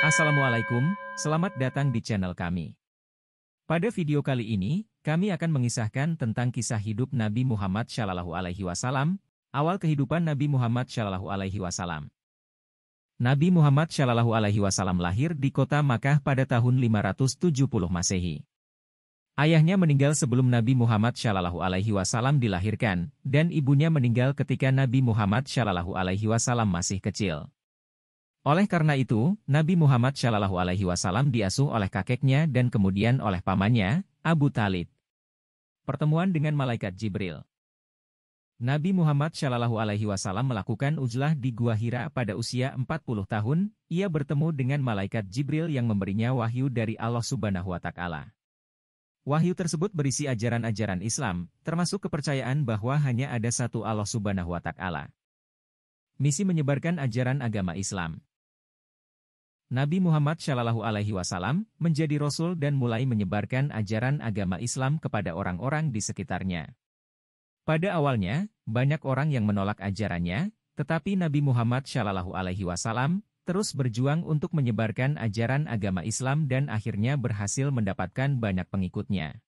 Assalamualaikum, selamat datang di channel kami. Pada video kali ini, kami akan mengisahkan tentang kisah hidup Nabi Muhammad SAW, awal kehidupan Nabi Muhammad SAW. Nabi Muhammad SAW lahir di kota Makkah pada tahun 570 Masehi. Ayahnya meninggal sebelum Nabi Muhammad SAW dilahirkan, dan ibunya meninggal ketika Nabi Muhammad SAW masih kecil. Oleh karena itu, Nabi Muhammad SAW diasuh oleh kakeknya dan kemudian oleh pamannya, Abu Thalib. Pertemuan dengan Malaikat Jibril. Nabi Muhammad SAW melakukan uzlah di Gua Hira pada usia 40 tahun, ia bertemu dengan Malaikat Jibril yang memberinya wahyu dari Allah Subhanahu wa Ta'ala. Wahyu tersebut berisi ajaran-ajaran Islam, termasuk kepercayaan bahwa hanya ada satu Allah Subhanahu wa Ta'ala. Misi menyebarkan ajaran agama Islam. Nabi Muhammad SAW menjadi Rasul dan mulai menyebarkan ajaran agama Islam kepada orang-orang di sekitarnya. Pada awalnya, banyak orang yang menolak ajarannya, tetapi Nabi Muhammad SAW terus berjuang untuk menyebarkan ajaran agama Islam dan akhirnya berhasil mendapatkan banyak pengikutnya.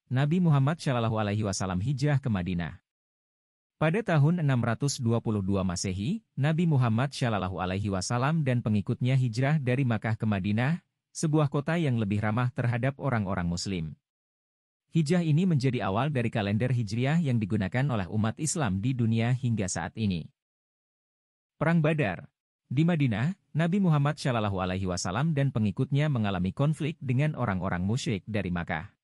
Nabi Muhammad SAW hijrah ke Madinah. Pada tahun 622 Masehi, Nabi Muhammad SAW dan pengikutnya hijrah dari Makkah ke Madinah, sebuah kota yang lebih ramah terhadap orang-orang Muslim. Hijrah ini menjadi awal dari kalender Hijriah yang digunakan oleh umat Islam di dunia hingga saat ini. Perang Badar. Di Madinah, Nabi Muhammad SAW dan pengikutnya mengalami konflik dengan orang-orang musyrik dari Makkah.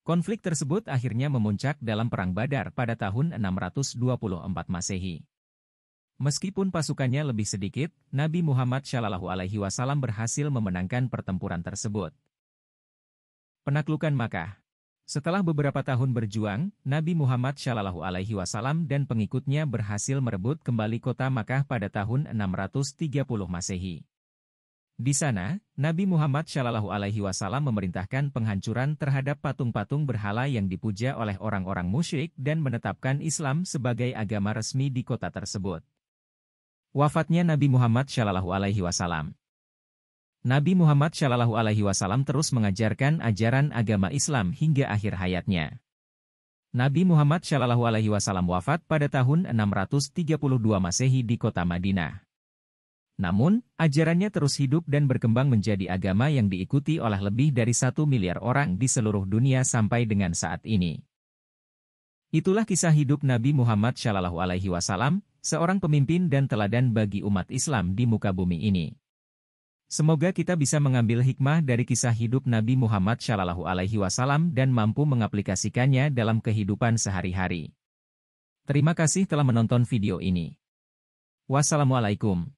Konflik tersebut akhirnya memuncak dalam Perang Badar pada tahun 624 Masehi. Meskipun pasukannya lebih sedikit, Nabi Muhammad SAW berhasil memenangkan pertempuran tersebut. Penaklukan Makkah. Setelah beberapa tahun berjuang, Nabi Muhammad SAW dan pengikutnya berhasil merebut kembali kota Makkah pada tahun 630 Masehi. Di sana, Nabi Muhammad SAW memerintahkan penghancuran terhadap patung-patung berhala yang dipuja oleh orang-orang musyrik dan menetapkan Islam sebagai agama resmi di kota tersebut. Wafatnya Nabi Muhammad SAW. Nabi Muhammad SAW terus mengajarkan ajaran agama Islam hingga akhir hayatnya. Nabi Muhammad SAW wafat pada tahun 632 Masehi di kota Madinah. Namun, ajarannya terus hidup dan berkembang menjadi agama yang diikuti oleh lebih dari 1 miliar orang di seluruh dunia sampai dengan saat ini. Itulah kisah hidup Nabi Muhammad SAW, seorang pemimpin dan teladan bagi umat Islam di muka bumi ini. Semoga kita bisa mengambil hikmah dari kisah hidup Nabi Muhammad SAW dan mampu mengaplikasikannya dalam kehidupan sehari-hari. Terima kasih telah menonton video ini. Wassalamualaikum.